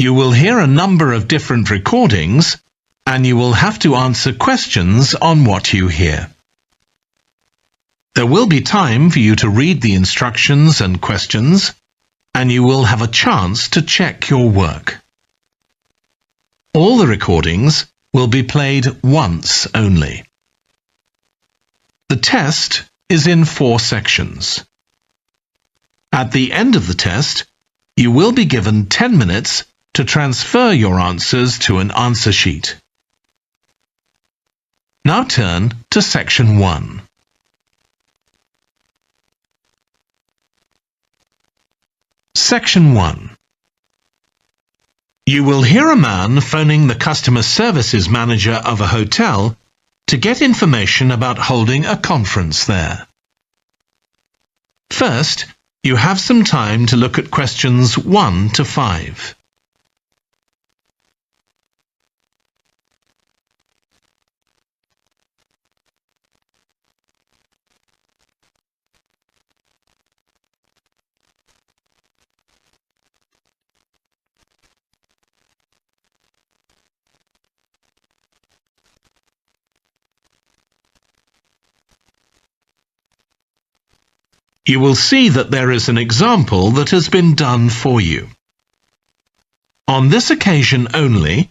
You will hear a number of different recordings, and you will have to answer questions on what you hear. There will be time for you to read the instructions and questions, and you will have a chance to check your work. All the recordings will be played once only. The test is in 4 sections. At the end of the test, you will be given 10 minutes to transfer your answers to an answer sheet. Now turn to Section 1. Section 1. You will hear a man phoning the customer services manager of a hotel to get information about holding a conference there. First, you have some time to look at questions 1 to 5. You will see that there is an example that has been done for you. On this occasion only,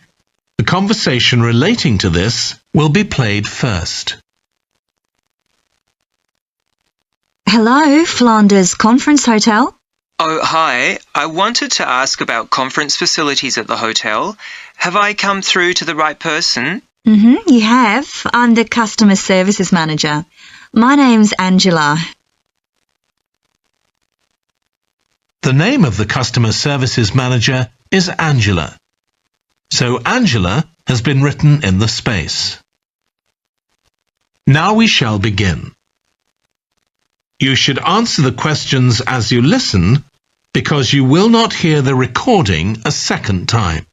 the conversation relating to this will be played first. Hello, Flanders Conference Hotel. Oh, hi. I wanted to ask about conference facilities at the hotel. Have I come through to the right person? You have. I'm the customer services manager. My name's Angela. The name of the customer services manager is Angela. So Angela has been written in the space. Now we shall begin. You should answer the questions as you listen because you will not hear the recording a second time.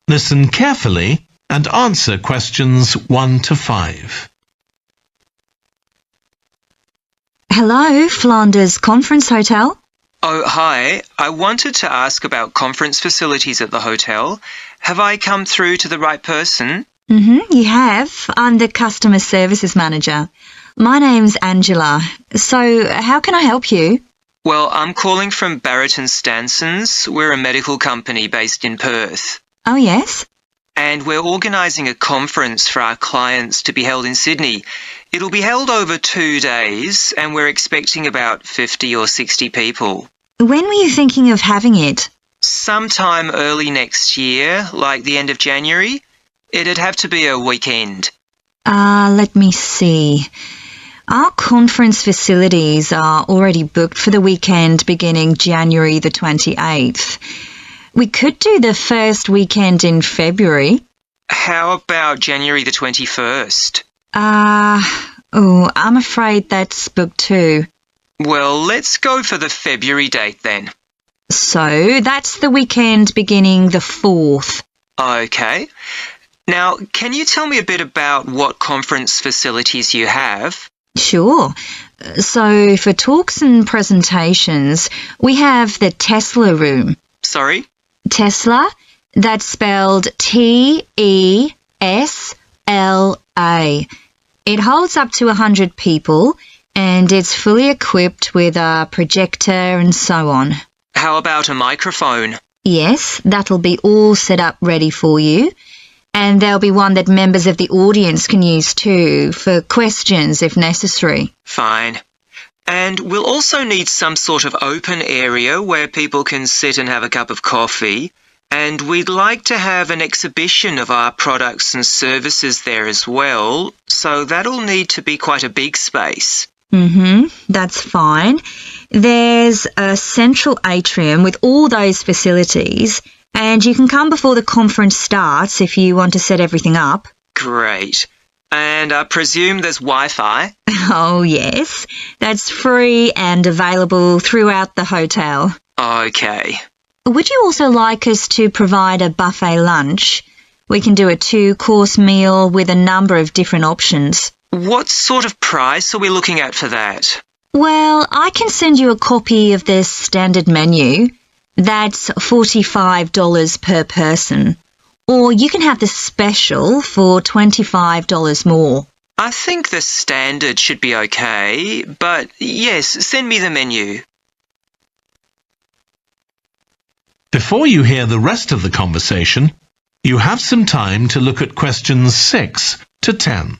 Listen carefully and answer questions 1 to 5. Hello, Flanders Conference Hotel. Oh, hi. I wanted to ask about conference facilities at the hotel. Have I come through to the right person? You have. I'm the customer services manager. My name's Angela. So, how can I help you? Well, I'm calling from Barrett and Stansons. We're a medical company based in Perth. Oh, yes? And we're organising a conference for our clients to be held in Sydney. It'll be held over 2 days, and we're expecting about 50 or 60 people. When were you thinking of having it? Sometime early next year, like the end of January. It'd have to be a weekend. Let me see. Our conference facilities are already booked for the weekend beginning January the 28th. We could do the first weekend in February. How about January the 21st? I'm afraid that's booked too. Well, let's go for the February date then. So, that's the weekend beginning the 4th. Okay. Now, can you tell me a bit about what conference facilities you have? Sure. So, for talks and presentations, we have the Tesla room. Sorry? Tesla, that's spelled T-E-S-L-A. It holds up to 100 people and it's fully equipped with a projector and so on. How about a microphone? Yes, that'll be all set up ready for you. And there'll be one that members of the audience can use too, for questions if necessary. Fine. And we'll also need some sort of open area where people can sit and have a cup of coffee. And we'd like to have an exhibition of our products and services there as well, so that'll need to be quite a big space. That's fine. There's a central atrium with all those facilities, and you can come before the conference starts if you want to set everything up. Great. And I presume there's Wi-Fi? Oh, yes. That's free and available throughout the hotel. Okay. Would you also like us to provide a buffet lunch? We can do a 2-course meal with a number of different options. What sort of price are we looking at for that? Well, I can send you a copy of the standard menu. That's $45 per person. Or you can have the special for $25 more. I think the standard should be okay, but yes, send me the menu. Before you hear the rest of the conversation, you have some time to look at questions 6 to 10.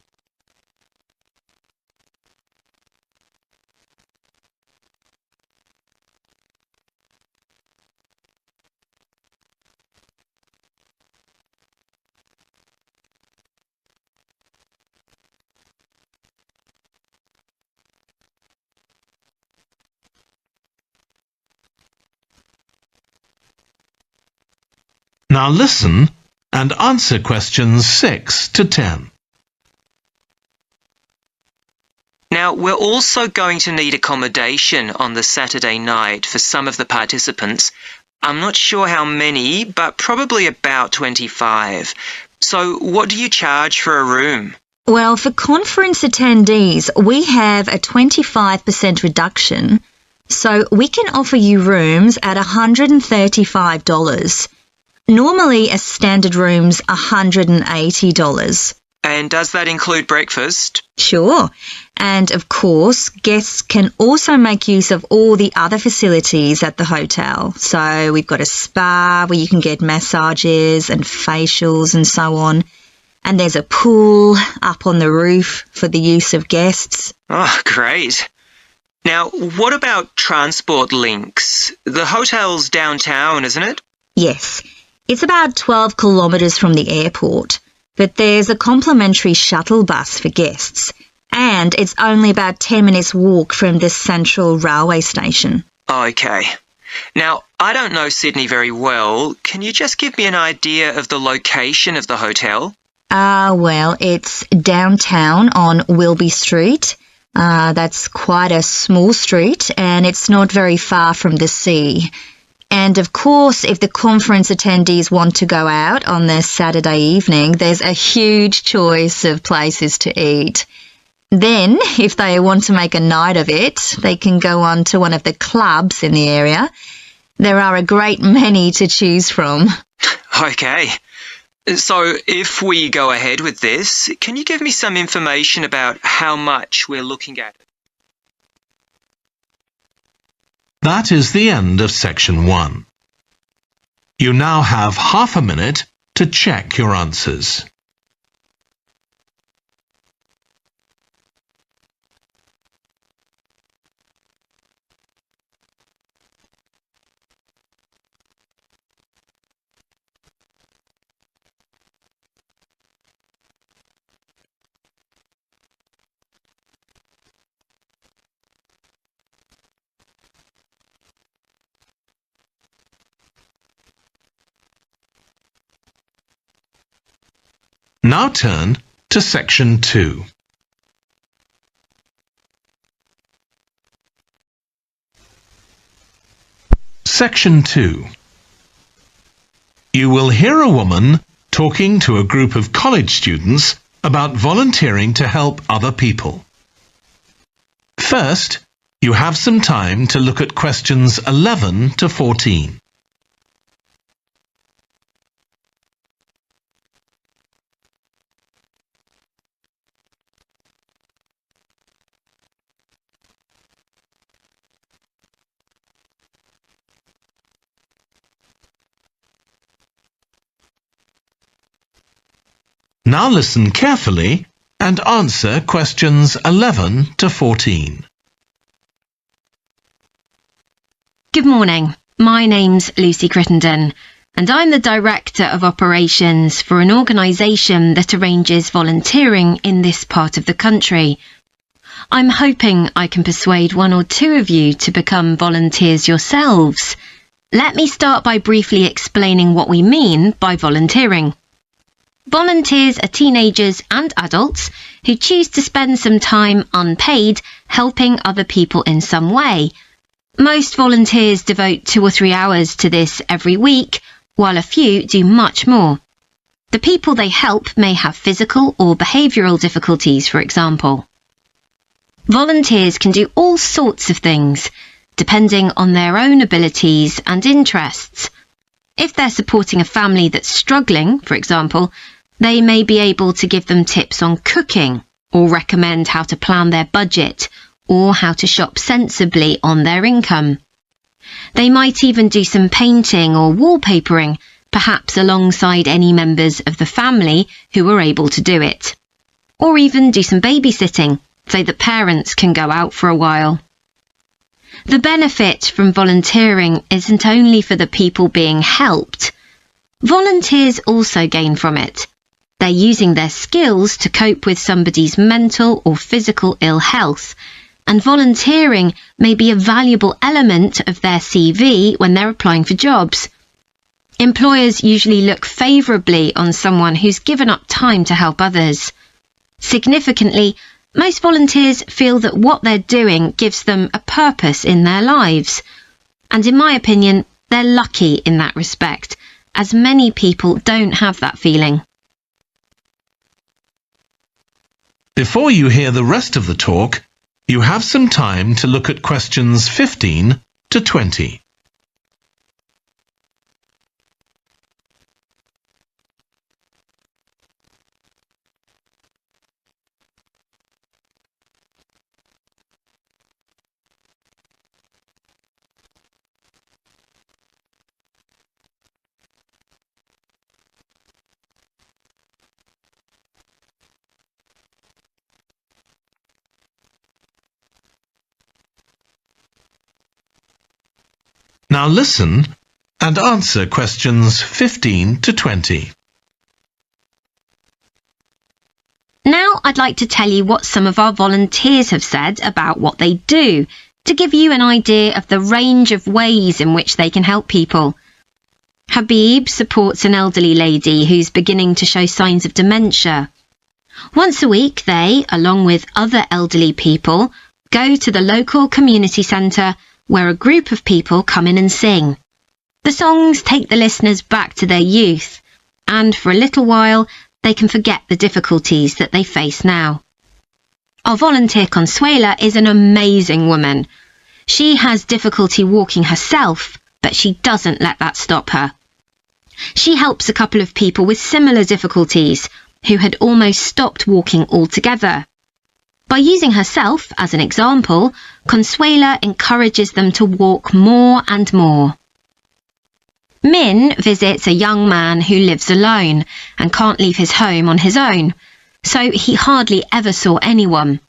Now listen and answer questions 6 to 10. Now, we're also going to need accommodation on the Saturday night for some of the participants. I'm not sure how many, but probably about 25. So what do you charge for a room? Well, for conference attendees, we have a 25% reduction, so we can offer you rooms at $135. Normally, a standard room's $180. And does that include breakfast? Sure. And of course, guests can also make use of all the other facilities at the hotel. So we've got a spa where you can get massages and facials and so on. And there's a pool up on the roof for the use of guests. Oh, great. Now, what about transport links? The hotel's downtown, isn't it? Yes. It's about 12 kilometres from the airport, but there's a complimentary shuttle bus for guests, and it's only about 10 minutes walk from the Central Railway Station. Okay. Now, I don't know Sydney very well. Can you just give me an idea of the location of the hotel? Well, it's downtown on Wilby Street. That's quite a small street, and it's not very far from the sea. And of course, if the conference attendees want to go out on their Saturday evening, there's a huge choice of places to eat. Then, if they want to make a night of it, they can go on to one of the clubs in the area. There are a great many to choose from. Okay. So, if we go ahead with this, can you give me some information about how much we're looking at? That is the end of section 1. You now have half a minute to check your answers. Now turn to section 2. Section 2. You will hear a woman talking to a group of college students about volunteering to help other people. First, you have some time to look at questions 11 to 14. Now listen carefully and answer questions 11 to 14. Good morning. My name's Lucy Crittenden, and I'm the Director of Operations for an organisation that arranges volunteering in this part of the country. I'm hoping I can persuade one or two of you to become volunteers yourselves. Let me start by briefly explaining what we mean by volunteering. Volunteers are teenagers and adults who choose to spend some time unpaid helping other people in some way. Most volunteers devote 2 or 3 hours to this every week, while a few do much more. The people they help may have physical or behavioural difficulties, for example. Volunteers can do all sorts of things, depending on their own abilities and interests. If they're supporting a family that's struggling, for example, they may be able to give them tips on cooking or recommend how to plan their budget or how to shop sensibly on their income. They might even do some painting or wallpapering, perhaps alongside any members of the family who are able to do it. Or even do some babysitting so that parents can go out for a while. The benefit from volunteering isn't only for the people being helped. Volunteers also gain from it. They're using their skills to cope with somebody's mental or physical ill health, and volunteering may be a valuable element of their CV when they're applying for jobs. Employers usually look favourably on someone who's given up time to help others. Significantly, most volunteers feel that what they're doing gives them a purpose in their lives. And in my opinion, they're lucky in that respect, as many people don't have that feeling. Before you hear the rest of the talk, you have some time to look at questions 15 to 20. Now listen and answer questions 15 to 20. Now I'd like to tell you what some of our volunteers have said about what they do, to give you an idea of the range of ways in which they can help people. Habib supports an elderly lady who's beginning to show signs of dementia. Once a week they, along with other elderly people, go to the local community centre where a group of people come in and sing. The songs take the listeners back to their youth, and for a little while they can forget the difficulties that they face now. Our volunteer Consuela is an amazing woman. She has difficulty walking herself, but she doesn't let that stop her. She helps a couple of people with similar difficulties who had almost stopped walking altogether. By using herself as an example, Consuela encourages them to walk more and more. Min visits a young man who lives alone and can't leave his home on his own, so he hardly ever saw anyone.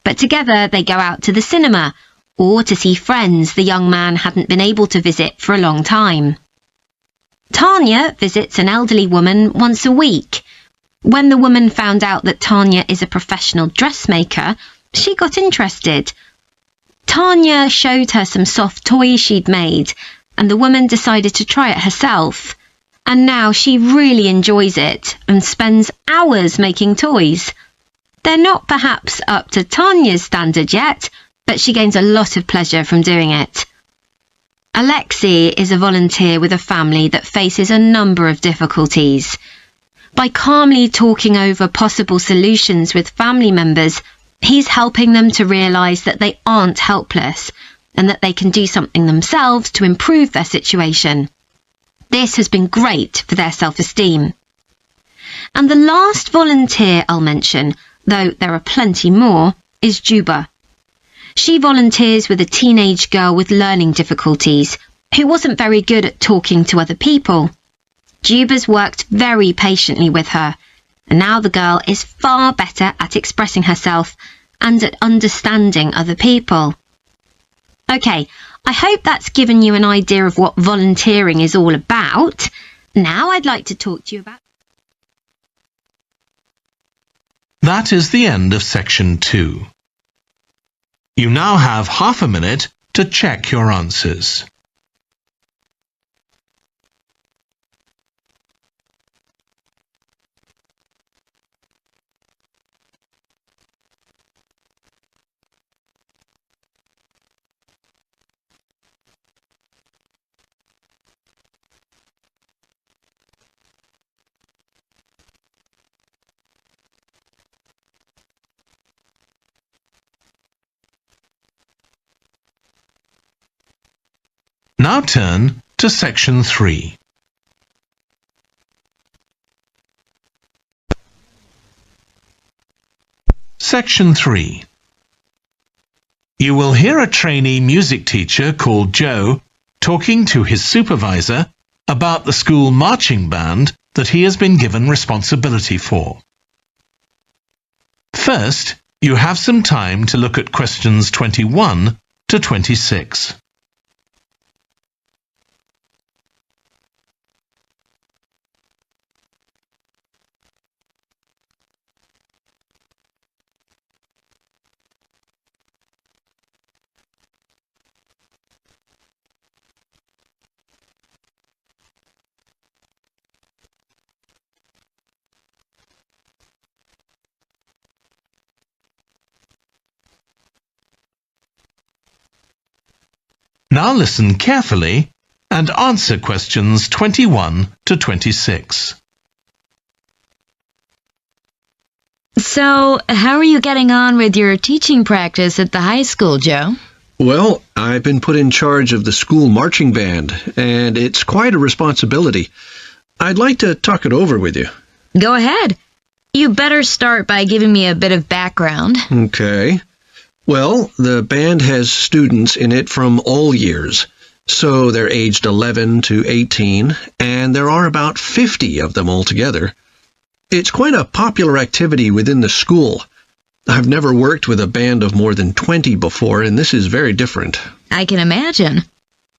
But together they go out to the cinema or to see friends the young man hadn't been able to visit for a long time. Tanya visits an elderly woman once a week. When the woman found out that Tanya is a professional dressmaker, she got interested. Tanya showed her some soft toys she'd made, and the woman decided to try it herself. And now she really enjoys it and spends hours making toys. They're not perhaps up to Tanya's standard yet, but she gains a lot of pleasure from doing it. Alexi is a volunteer with a family that faces a number of difficulties. By calmly talking over possible solutions with family members, he's helping them to realise that they aren't helpless and that they can do something themselves to improve their situation. This has been great for their self-esteem. And the last volunteer I'll mention, though there are plenty more, is Juba. She volunteers with a teenage girl with learning difficulties who wasn't very good at talking to other people. Juba's worked very patiently with her, and now the girl is far better at expressing herself and at understanding other people. OK, I hope that's given you an idea of what volunteering is all about. Now I'd like to talk to you about... That is the end of section 2. You now have half a minute to check your answers. Now turn to Section 3. Section 3. You will hear a trainee music teacher called Joe talking to his supervisor about the school marching band that he has been given responsibility for. First, you have some time to look at questions 21 to 26. Now listen carefully and answer questions 21 to 26. So, how are you getting on with your teaching practice at the high school, Joe? Well, I've been put in charge of the school marching band, and it's quite a responsibility. I'd like to talk it over with you. Go ahead. You better start by giving me a bit of background. Okay. Well, the band has students in it from all years, so they're aged 11 to 18, and there are about 50 of them altogether. It's quite a popular activity within the school. I've never worked with a band of more than 20 before, and this is very different. I can imagine.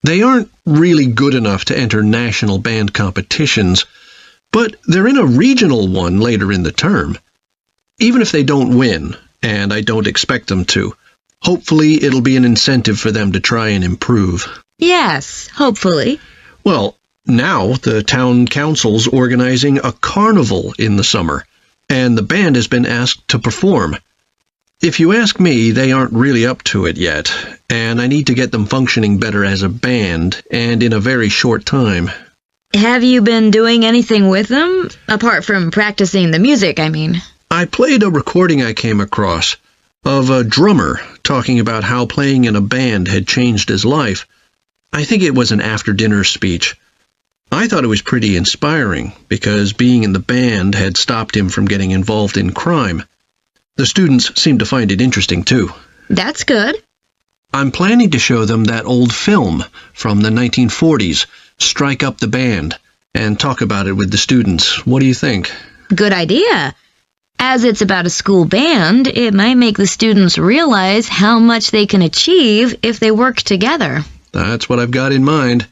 They aren't really good enough to enter national band competitions, but they're in a regional one later in the term. Even if they don't win, and I don't expect them to, hopefully it'll be an incentive for them to try and improve. Yes, hopefully. Well, now the town council's organizing a carnival in the summer, and the band has been asked to perform. If you ask me, they aren't really up to it yet, and I need to get them functioning better as a band, and in a very short time. Have you been doing anything with them? Apart from practicing the music, I mean. I played a recording I came across of a drummer talking about how playing in a band had changed his life. I think it was an after-dinner speech. I thought it was pretty inspiring, because being in the band had stopped him from getting involved in crime. The students seemed to find it interesting, too. That's good. I'm planning to show them that old film from the 1940s, Strike Up the Band, and talk about it with the students. What do you think? Good idea. As it's about a school band, it might make the students realize how much they can achieve if they work together. That's what I've got in mind.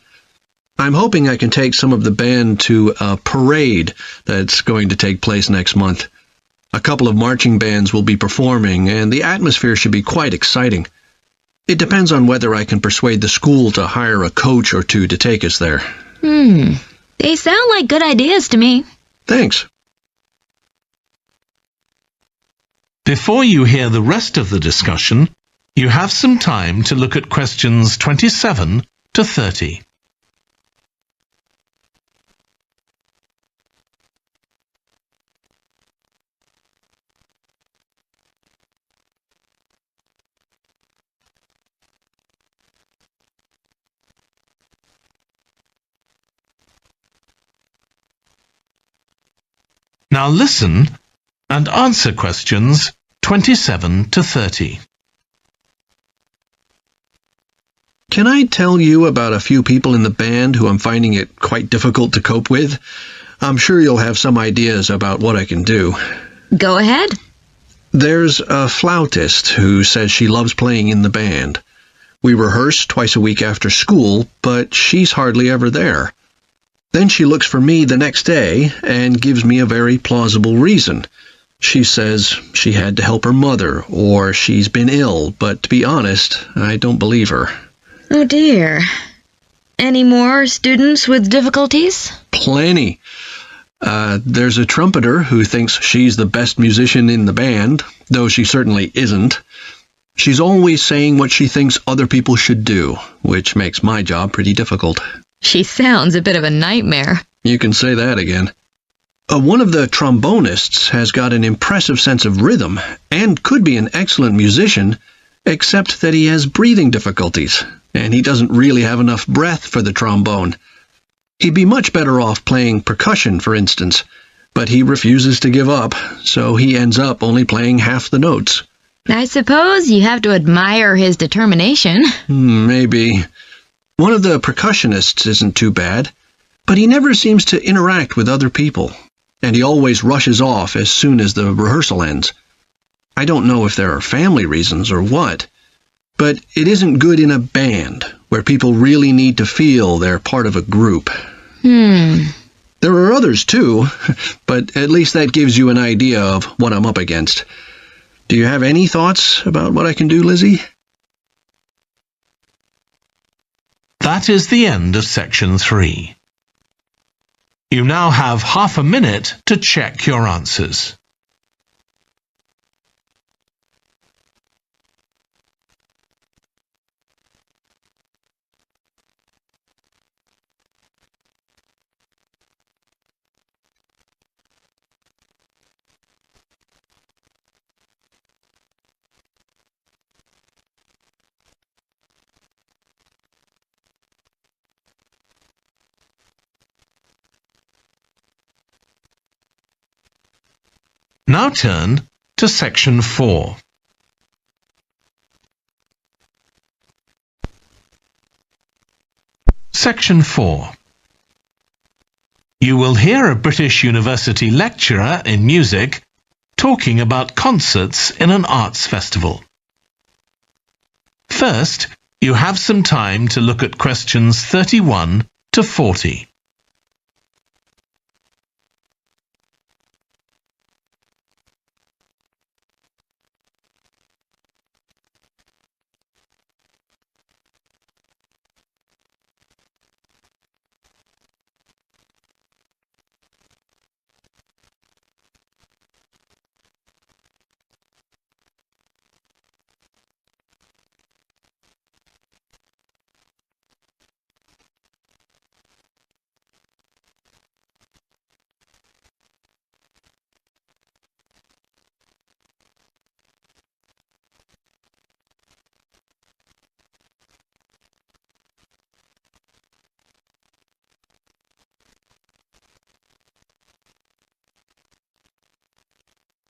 I'm hoping I can take some of the band to a parade that's going to take place next month. A couple of marching bands will be performing, and the atmosphere should be quite exciting. It depends on whether I can persuade the school to hire a coach or two to take us there. They sound like good ideas to me. Thanks. Before you hear the rest of the discussion, you have some time to look at questions 27 to 30. Now listen and answer questions 27 to 30. Can I tell you about a few people in the band who I'm finding it quite difficult to cope with? I'm sure you'll have some ideas about what I can do. Go ahead. There's a flautist who says she loves playing in the band. We rehearse twice a week after school, but she's hardly ever there. Then she looks for me the next day and gives me a very plausible reason. She says she had to help her mother, or she's been ill, but to be honest, I don't believe her. Oh dear. Any more students with difficulties? Plenty. There's a trumpeter who thinks she's the best musician in the band, though she certainly isn't. She's always saying what she thinks other people should do, which makes my job pretty difficult. She sounds a bit of a nightmare. You can say that again. One of the trombonists has got an impressive sense of rhythm and could be an excellent musician, except that he has breathing difficulties. and he doesn't really have enough breath for the trombone. He'd be much better off playing percussion, for instance, but he refuses to give up, so he ends up only playing half the notes. I suppose you have to admire his determination. Maybe. One of the percussionists isn't too bad, but he never seems to interact with other people, and he always rushes off as soon as the rehearsal ends. I don't know if there are family reasons or what, but it isn't good in a band, where people really need to feel they're part of a group. There are others too, but at least that gives you an idea of what I'm up against. Do you have any thoughts about what I can do, Lizzie? That is the end of section 3. You now have half a minute to check your answers. Now turn to section 4. Section 4. You will hear a British University lecturer in music talking about concerts in an arts festival. First, you have some time to look at questions 31 to 40.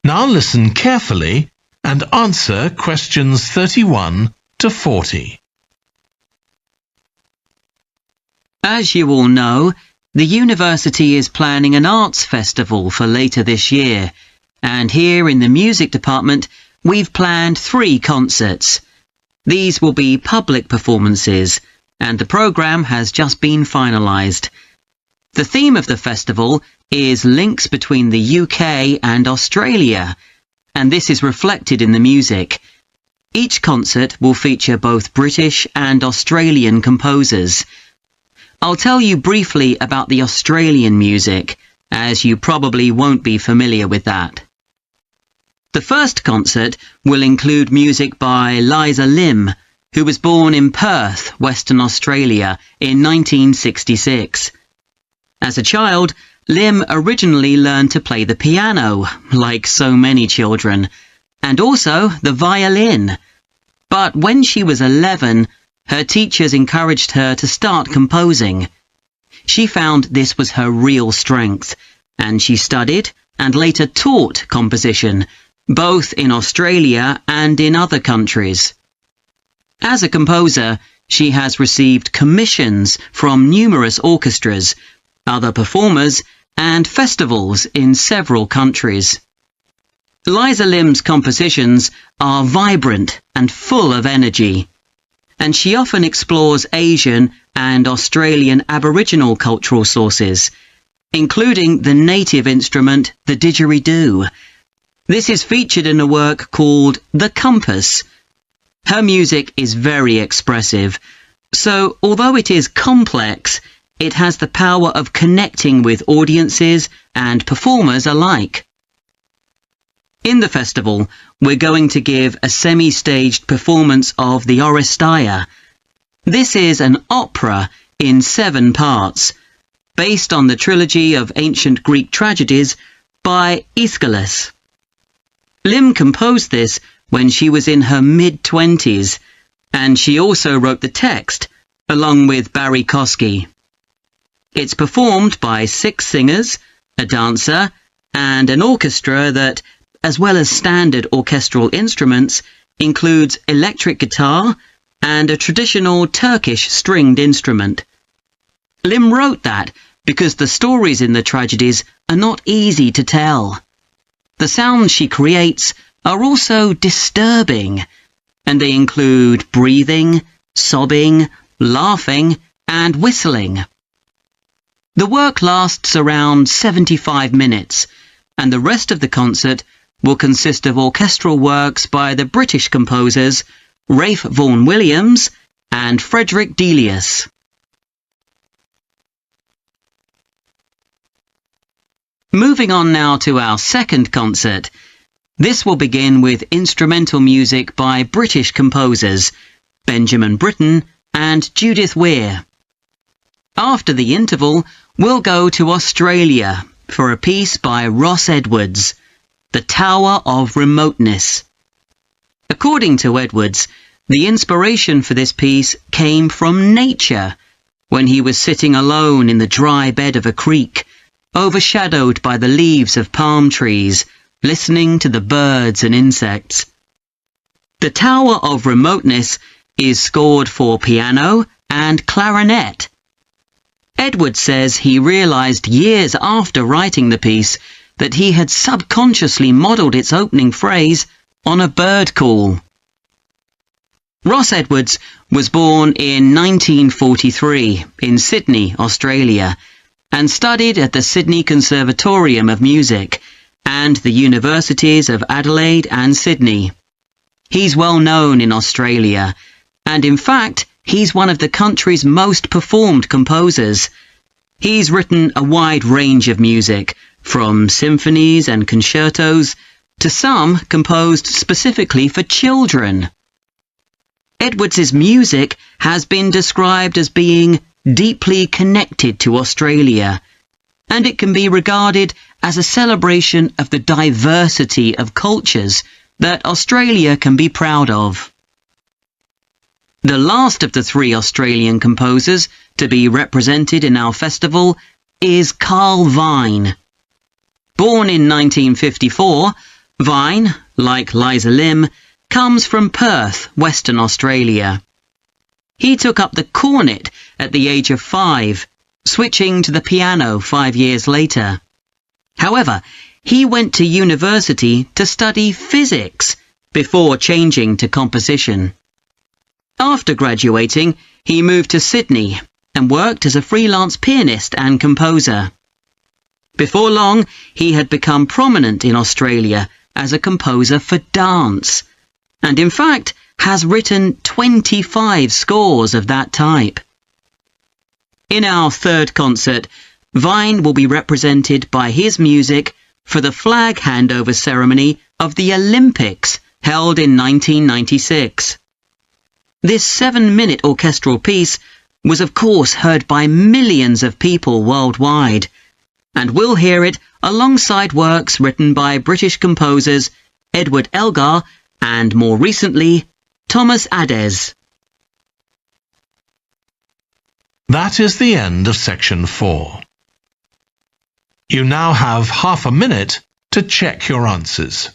Now listen carefully and answer questions 31 to 40. As you all know, the university is planning an arts festival for later this year, and here in the music department we've planned 3 concerts. These will be public performances, and the programme has just been finalised. The theme of the festival is links between the UK and Australia, and this is reflected in the music. Each concert will feature both British and Australian composers. I'll tell you briefly about the Australian music, as you probably won't be familiar with that. The first concert will include music by Liza Lim, who was born in Perth, Western Australia, in 1966. As a child, Lim originally learned to play the piano, like so many children, and also the violin. But when she was 11, her teachers encouraged her to start composing. She found this was her real strength, and she studied and later taught composition, both in Australia and in other countries. As a composer, she has received commissions from numerous orchestras, other performers, and festivals in several countries. Liza Lim's compositions are vibrant and full of energy, and she often explores Asian and Australian Aboriginal cultural sources, including the native instrument, the didgeridoo. This is featured in a work called The Compass. Her music is very expressive, so although it is complex, it has the power of connecting with audiences and performers alike. In the festival, we're going to give a semi-staged performance of the Oresteia. This is an opera in 7 parts, based on the trilogy of ancient Greek tragedies by Aeschylus. Lim composed this when she was in her mid-20s, and she also wrote the text, along with Barry Kosky. It's performed by 6 singers, a dancer, and an orchestra that, as well as standard orchestral instruments, includes electric guitar and a traditional Turkish stringed instrument. Lim wrote that because the stories in the tragedies are not easy to tell. The sounds she creates are also disturbing, and they include breathing, sobbing, laughing, and whistling. The work lasts around 75 minutes, and the rest of the concert will consist of orchestral works by the British composers Ralph Vaughan Williams and Frederick Delius. Moving on now to our second concert. This will begin with instrumental music by British composers Benjamin Britten and Judith Weir. After the interval, we'll go to Australia for a piece by Ross Edwards, The Tower of Remoteness. According to Edwards, the inspiration for this piece came from nature, when he was sitting alone in the dry bed of a creek, overshadowed by the leaves of palm trees, listening to the birds and insects. The Tower of Remoteness is scored for piano and clarinet. Edwards says he realized years after writing the piece that he had subconsciously modelled its opening phrase on a bird call. Ross Edwards was born in 1943 in Sydney, Australia, and studied at the Sydney Conservatorium of Music and the Universities of Adelaide and Sydney. He's well known in Australia, and in fact, he's one of the country's most performed composers. He's written a wide range of music, from symphonies and concertos to some composed specifically for children. Edwards's music has been described as being deeply connected to Australia, and it can be regarded as a celebration of the diversity of cultures that Australia can be proud of. The last of the 3 Australian composers to be represented in our festival is Carl Vine. Born in 1954, Vine, like Liza Lim, comes from Perth, Western Australia. He took up the cornet at the age of 5, switching to the piano 5 years later. However, he went to university to study physics before changing to composition. After graduating, he moved to Sydney and worked as a freelance pianist and composer. Before long, he had become prominent in Australia as a composer for dance, and in fact has written 25 scores of that type. In our third concert, Vine will be represented by his music for the flag handover ceremony of the Olympics held in 1996. This 7-minute orchestral piece was of course heard by millions of people worldwide, and we'll hear it alongside works written by British composers Edward Elgar and, more recently, Thomas Adès. That is the end of section 4. You now have half a minute to check your answers.